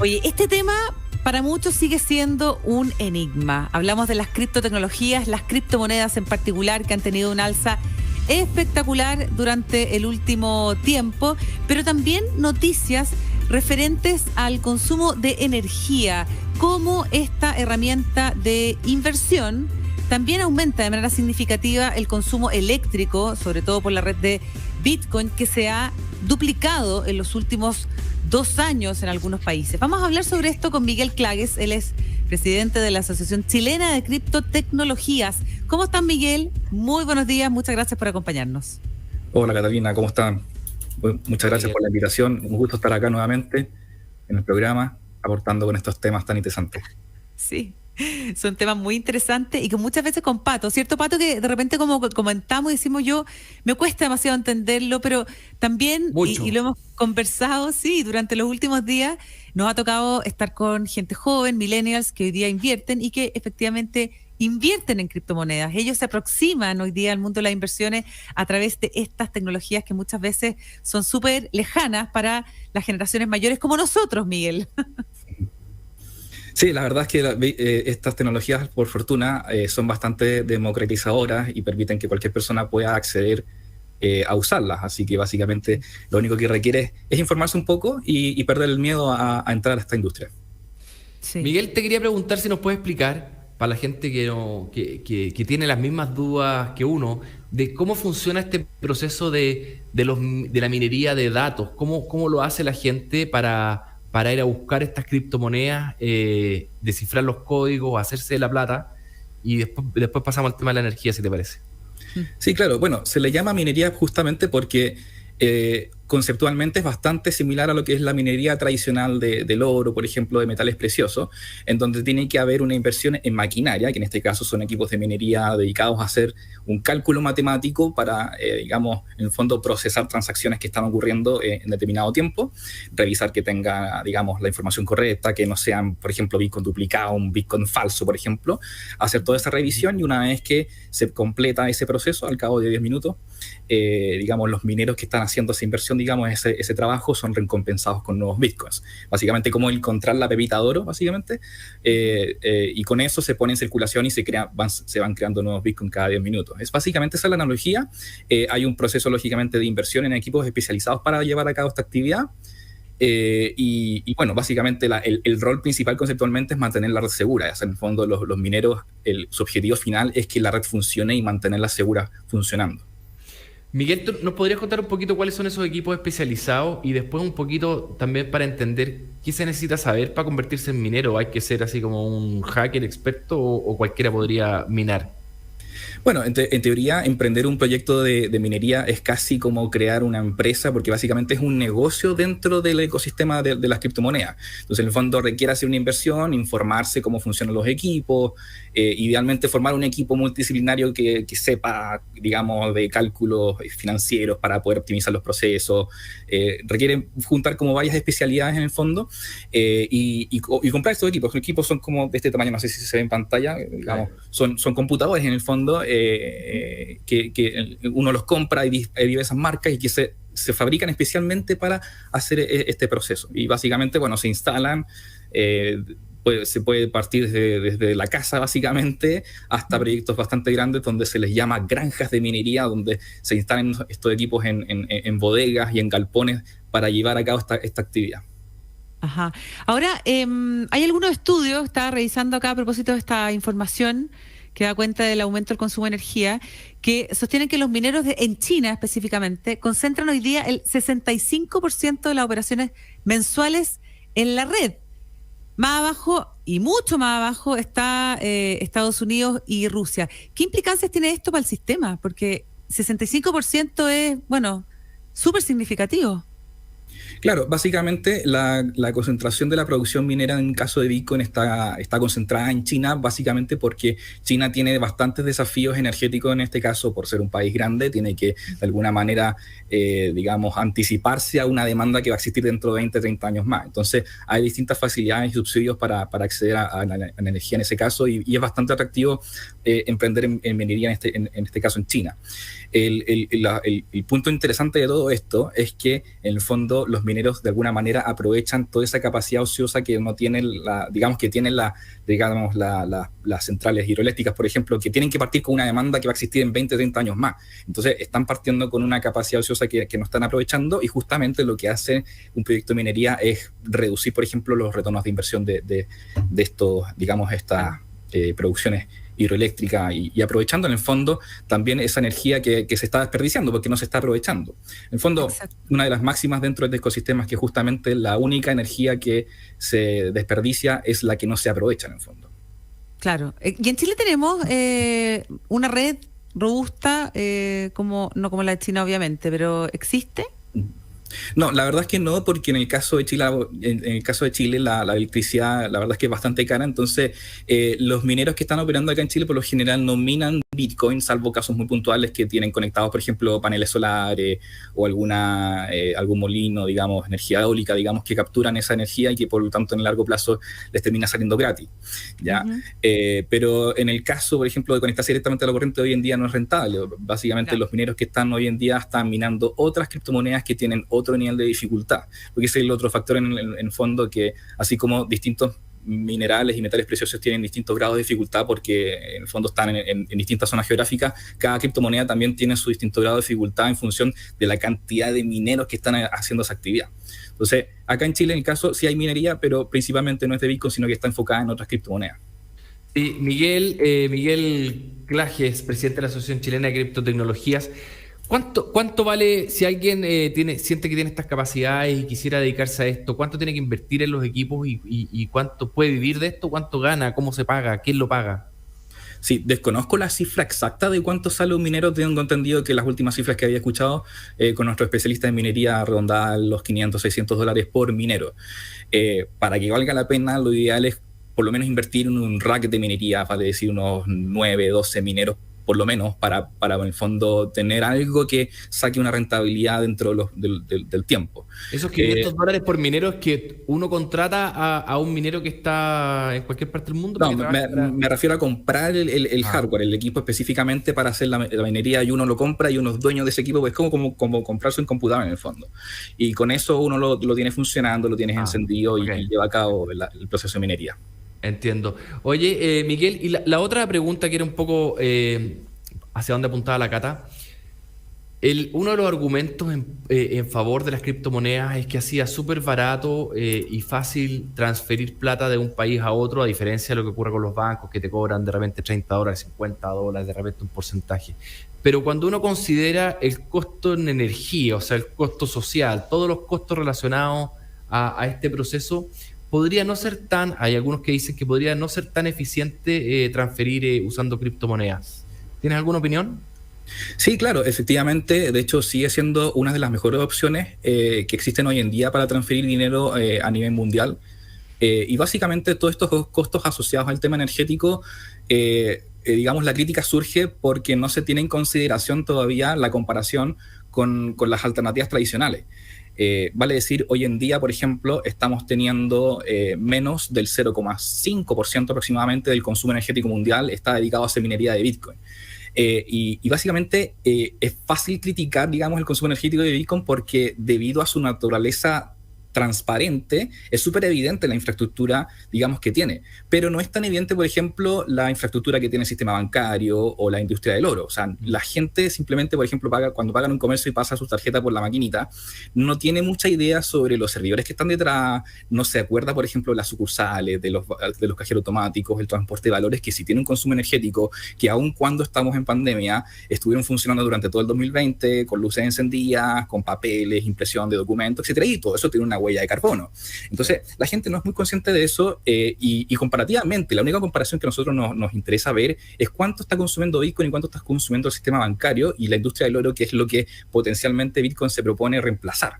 Oye, este tema para muchos sigue siendo un enigma. Hablamos de las criptotecnologías, las criptomonedas en particular, que han tenido un alza espectacular durante el último tiempo, pero también noticias referentes al consumo de energía, cómo esta herramienta de inversión también aumenta de manera significativa el consumo eléctrico, sobre todo por la red de Bitcoin, que se ha duplicado en los últimos 2 años en algunos países. Vamos a hablar sobre esto con Miguel Clagues. Él es presidente de la Asociación Chilena de Criptotecnologías. ¿Cómo están, Miguel? Muy buenos días, muchas gracias por acompañarnos. Hola, Catalina, ¿cómo están? Muchas gracias por la invitación. Un gusto estar acá nuevamente en el programa, aportando con estos temas tan interesantes. Sí, son temas muy interesantes y que muchas veces con Pato, ¿cierto, Pato? Que de repente como comentamos y decimos me cuesta demasiado entenderlo, pero también, y lo hemos conversado, sí, durante los últimos días nos ha tocado estar con gente joven, millennials, que hoy día invierten y que efectivamente invierten en criptomonedas. Ellos se aproximan hoy día al mundo de las inversiones a través de estas tecnologías que muchas veces son súper lejanas para las generaciones mayores como nosotros, Miguel. Sí, la verdad es que estas tecnologías, por fortuna, son bastante democratizadoras y permiten que cualquier persona pueda acceder a usarlas. Así que básicamente lo único que requiere es informarse un poco y perder el miedo a entrar a esta industria. Sí. Miguel, te quería preguntar si nos puedes explicar, para la gente que tiene las mismas dudas que uno, de cómo funciona este proceso de la minería de datos. ¿Cómo lo hace la gente para ir a buscar estas criptomonedas, descifrar los códigos, hacerse de la plata, y después pasamos al tema de la energía, si te parece? Sí, claro. Bueno, se le llama minería justamente porque conceptualmente es bastante similar a lo que es la minería tradicional del oro, por ejemplo, de metales preciosos, en donde tiene que haber una inversión en maquinaria, que en este caso son equipos de minería dedicados a hacer un cálculo matemático para, digamos, en el fondo procesar transacciones que están ocurriendo en determinado tiempo, revisar que tenga, digamos, la información correcta, que no sean, por ejemplo, Bitcoin duplicado, un Bitcoin falso, por ejemplo, hacer toda esa revisión, y una vez que se completa ese proceso, al cabo de 10 minutos, digamos, los mineros que están haciendo esa inversión, digamos, ese trabajo, son recompensados con nuevos bitcoins. Básicamente como encontrar la pepita de oro, básicamente, y con eso se pone en circulación y se van creando nuevos bitcoins cada 10 minutos. Básicamente esa es la analogía. Hay un proceso, lógicamente, de inversión en equipos especializados para llevar a cabo esta actividad. Y bueno, básicamente el rol principal conceptualmente es mantener la red segura. O sea, en el fondo los mineros, su objetivo final es que la red funcione y mantenerla segura funcionando. Miguel, ¿tú nos podrías contar un poquito cuáles son esos equipos especializados y después un poquito también para entender qué se necesita saber para convertirse en minero? ¿Hay que ser así como un hacker experto o cualquiera podría minar? Bueno, en teoría, emprender un proyecto de minería es casi como crear una empresa, porque básicamente es un negocio dentro del ecosistema de las criptomonedas. Entonces, en el fondo requiere hacer una inversión, informarse cómo funcionan los equipos, idealmente formar un equipo multidisciplinario que sepa, digamos, de cálculos financieros para poder optimizar los procesos. Requiere juntar como varias especialidades en el fondo y comprar estos equipos. Los equipos son como de este tamaño, no sé si se ve en pantalla, digamos, son computadores en el fondo, que uno los compra, hay diversas marcas y que se fabrican especialmente para hacer este proceso. Y básicamente, bueno, se instalan, se puede partir desde la casa, básicamente, hasta proyectos bastante grandes donde se les llama granjas de minería, donde se instalan estos equipos en bodegas y en galpones para llevar a cabo esta actividad. Ajá. Ahora, hay algunos estudios, estaba revisando acá a propósito de esta información, que da cuenta del aumento del consumo de energía, que sostienen que los mineros en China específicamente concentran hoy día el 65% de las operaciones mensuales en la red. Más abajo y mucho más abajo está Estados Unidos y Rusia. ¿Qué implicancias tiene esto para el sistema? Porque 65% es, bueno, súper significativo. Claro, básicamente la concentración de la producción minera en caso de Bitcoin está concentrada en China, básicamente porque China tiene bastantes desafíos energéticos en este caso, por ser un país grande, tiene que de alguna manera, digamos, anticiparse a una demanda que va a existir dentro de 20, 30 años más. Entonces hay distintas facilidades y subsidios para acceder a la energía en ese caso, y es bastante atractivo emprender en minería en este caso en China. El punto interesante de todo esto es que en el fondo ejemplo, los mineros de alguna manera aprovechan toda esa capacidad ociosa que no tienen, las centrales hidroeléctricas, por ejemplo, que tienen que partir con una demanda que va a existir en 20, 30 años más. Entonces, están partiendo con una capacidad ociosa que no están aprovechando, y justamente lo que hace un proyecto de minería es reducir, por ejemplo, los retornos de inversión de estos, estas producciones hidroeléctrica y aprovechando en el fondo también esa energía que se está desperdiciando porque no se está aprovechando. En el fondo, exacto, una de las máximas dentro del ecosistema es que justamente la única energía que se desperdicia es la que no se aprovecha en el fondo. Claro. Y en Chile tenemos una red robusta, no como la de China obviamente, pero ¿existe? No, la verdad es que no, porque en el caso de Chile, la electricidad, la verdad es que es bastante cara. Entonces, los mineros que están operando acá en Chile, por lo general, no minan Bitcoin, salvo casos muy puntuales que tienen conectados, por ejemplo, paneles solares o algún molino, energía eólica, que capturan esa energía y que, por lo tanto, en el largo plazo les termina saliendo gratis, ¿ya? Uh-huh. Pero en el caso, por ejemplo, de conectarse directamente a la corriente, hoy en día no es rentable. Básicamente, claro, los mineros que están hoy en día están minando otras criptomonedas que tienen otro nivel de dificultad, porque ese es el otro factor en fondo, que así como distintos minerales y metales preciosos tienen distintos grados de dificultad porque en el fondo están en distintas zonas geográficas, cada criptomoneda también tiene su distinto grado de dificultad en función de la cantidad de mineros que están haciendo esa actividad. Entonces, acá en Chile, en el caso, sí hay minería, pero principalmente no es de Bitcoin, sino que está enfocada en otras criptomonedas. Sí, Miguel Clajes, presidente de la Asociación Chilena de Criptotecnologías. ¿Cuánto vale, si alguien siente que tiene estas capacidades y quisiera dedicarse a esto, cuánto tiene que invertir en los equipos y cuánto puede vivir de esto? ¿Cuánto gana? ¿Cómo se paga? ¿Quién lo paga? Sí, desconozco la cifra exacta de cuánto sale un minero. Tengo entendido que las últimas cifras que había escuchado con nuestro especialista en minería rondaban los $500, $600 por minero. Para que valga la pena, lo ideal es por lo menos invertir en un rack de minería, vale decir unos 9, 12 mineros por lo menos, para en el fondo tener algo que saque una rentabilidad dentro del tiempo. Esos $500 por minero es que uno contrata a un minero que está en cualquier parte del mundo. No, me refiero a comprar el hardware, el equipo específicamente para hacer la minería, y uno lo compra y uno es dueño de ese equipo, pues como comprarse un computador en el fondo. Y con eso uno lo tiene funcionando, lo tienes encendido, okay, y lleva a cabo el proceso de minería. Entiendo. Oye, Miguel, y la otra pregunta que era un poco hacia dónde apuntaba la Cata. Uno de los argumentos en favor de las criptomonedas es que hacía súper barato y fácil transferir plata de un país a otro, a diferencia de lo que ocurre con los bancos, que te cobran de repente $30, $50, de repente un porcentaje. Pero cuando uno considera el costo en energía, o sea, el costo social, todos los costos relacionados a este proceso, podría no ser hay algunos que dicen que podría no ser tan eficiente transferir usando criptomonedas. ¿Tienes alguna opinión? Sí, claro, efectivamente. De hecho, sigue siendo una de las mejores opciones que existen hoy en día para transferir dinero a nivel mundial. Y básicamente todos estos costos asociados al tema energético, la crítica surge porque no se tiene en consideración todavía la comparación con las alternativas tradicionales. Vale decir, hoy en día, por ejemplo, estamos teniendo menos del 0,5% aproximadamente del consumo energético mundial está dedicado a hacer minería de Bitcoin. Y básicamente es fácil criticar, el consumo energético de Bitcoin porque debido a su naturaleza transparente, es súper evidente la infraestructura, que tiene. Pero no es tan evidente, por ejemplo, la infraestructura que tiene el sistema bancario o la industria del oro. O sea, la gente simplemente, por ejemplo, cuando paga en un comercio y pasa su tarjeta por la maquinita, no tiene mucha idea sobre los servidores que están detrás, no se acuerda, por ejemplo, de las sucursales, de los cajeros automáticos, el transporte de valores, que sí tiene un consumo energético, que aun cuando estamos en pandemia, estuvieron funcionando durante todo el 2020, con luces encendidas, con papeles, impresión de documentos, etcétera, y todo eso tiene una huella de carbono. Entonces, la gente no es muy consciente de eso y comparativamente, la única comparación que a nosotros nos interesa ver es cuánto está consumiendo Bitcoin y cuánto está consumiendo el sistema bancario y la industria del oro, que es lo que potencialmente Bitcoin se propone reemplazar.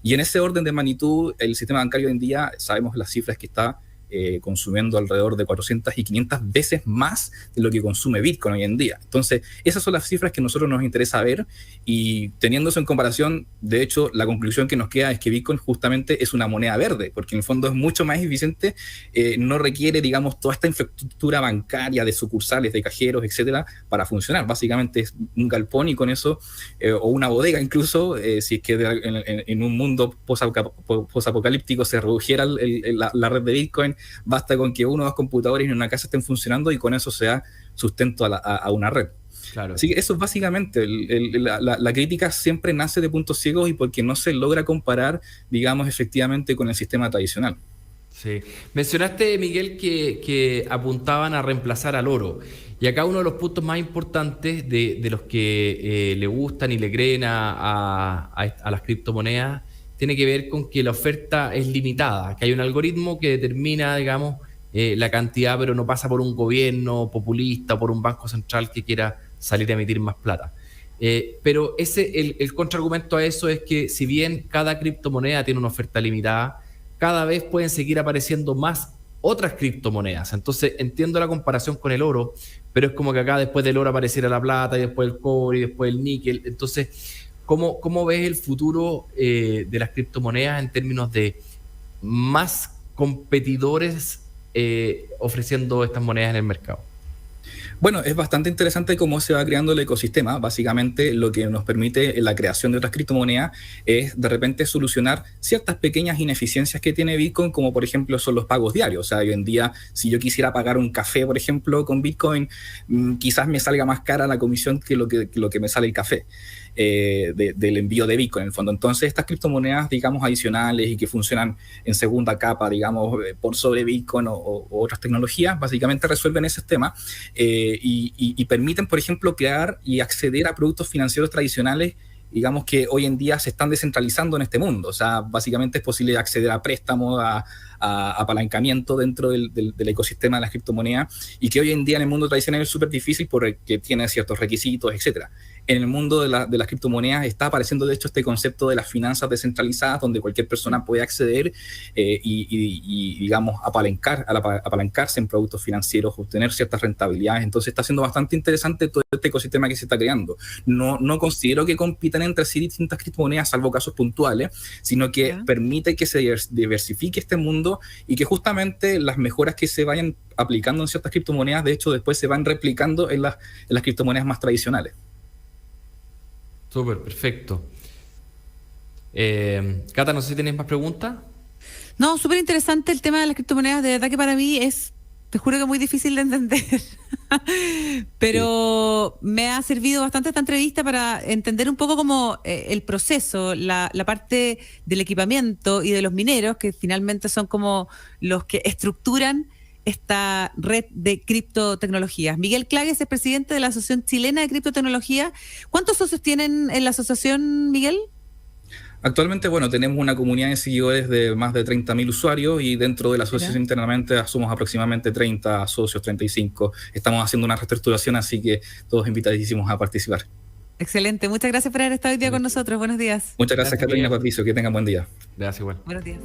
Y en ese orden de magnitud, el sistema bancario hoy en día, sabemos las cifras que está consumiendo alrededor de 400 y 500 veces más de lo que consume Bitcoin hoy en día. Entonces, esas son las cifras que a nosotros nos interesa ver, y teniendo eso en comparación, de hecho, la conclusión que nos queda es que Bitcoin justamente es una moneda verde, porque en el fondo es mucho más eficiente, no requiere, digamos, toda esta infraestructura bancaria de sucursales, de cajeros, etcétera, para funcionar. Básicamente es un galpón, y con eso, o una bodega incluso, si es que en un mundo posapocalíptico se redujera la red de Bitcoin, basta con que uno o dos computadores en una casa estén funcionando y con eso se da sustento a una red. Claro. Así que eso es básicamente, la crítica siempre nace de puntos ciegos y porque no se logra comparar, digamos, efectivamente con el sistema tradicional. Sí. Mencionaste, Miguel, que apuntaban a reemplazar al oro. Y acá uno de los puntos más importantes de los que le gustan y le creen a las criptomonedas tiene que ver con que la oferta es limitada, que hay un algoritmo que determina, digamos, la cantidad, pero no pasa por un gobierno populista o por un banco central que quiera salir a emitir más plata. Pero el contraargumento a eso es que si bien cada criptomoneda tiene una oferta limitada, cada vez pueden seguir apareciendo más otras criptomonedas. Entonces entiendo la comparación con el oro, pero es como que acá después del oro apareciera la plata, y después el cobre, y después el níquel. Entonces, ¿cómo ves el futuro de las criptomonedas en términos de más competidores ofreciendo estas monedas en el mercado? Bueno, es bastante interesante cómo se va creando el ecosistema. Básicamente, lo que nos permite la creación de otras criptomonedas es de repente solucionar ciertas pequeñas ineficiencias que tiene Bitcoin, como por ejemplo son los pagos diarios. O sea, hoy en día, si yo quisiera pagar un café, por ejemplo, con Bitcoin, quizás me salga más cara la comisión que lo que me sale el café. Del envío de Bitcoin en el fondo. Entonces, estas criptomonedas, digamos, adicionales y que funcionan en segunda capa, digamos, por sobre Bitcoin o otras tecnologías, básicamente resuelven ese tema y permiten, por ejemplo, crear y acceder a productos financieros tradicionales, digamos, que hoy en día se están descentralizando en este mundo. O sea, básicamente es posible acceder a préstamos, a apalancamiento dentro del ecosistema de las criptomonedas, y que hoy en día en el mundo tradicional es súper difícil porque tiene ciertos requisitos, etcétera. En el mundo de las criptomonedas está apareciendo, de hecho, este concepto de las finanzas descentralizadas, donde cualquier persona puede acceder y digamos, apalancarse en productos financieros, obtener ciertas rentabilidades. Entonces está siendo bastante interesante todo este ecosistema que se está creando. No considero que compitan entre sí distintas criptomonedas, salvo casos puntuales, sino que permite que se diversifique este mundo y que justamente las mejoras que se vayan aplicando en ciertas criptomonedas, de hecho, después se van replicando en las criptomonedas más tradicionales. Súper, perfecto. Cata, no sé si tienes más preguntas. No, súper interesante el tema de las criptomonedas. De verdad que para mí te juro que muy difícil de entender. Pero sí, me ha servido bastante esta entrevista para entender un poco como el proceso, la parte del equipamiento y de los mineros, que finalmente son como los que estructuran esta red de criptotecnologías. Miguel Clagues es presidente de la Asociación Chilena de Criptotecnología. ¿Cuántos socios tienen en la asociación, Miguel? Actualmente, bueno, tenemos una comunidad de seguidores de más de 30.000 usuarios, y dentro de la asociación internamente somos aproximadamente 30 socios, 35. Estamos haciendo una reestructuración, así que todos invitadísimos a participar. Excelente. Muchas gracias por haber estado hoy día con nosotros. Buenos días. Muchas gracias, Catalina, Patricio. Que tengan buen día. Gracias, igual. Buenos días.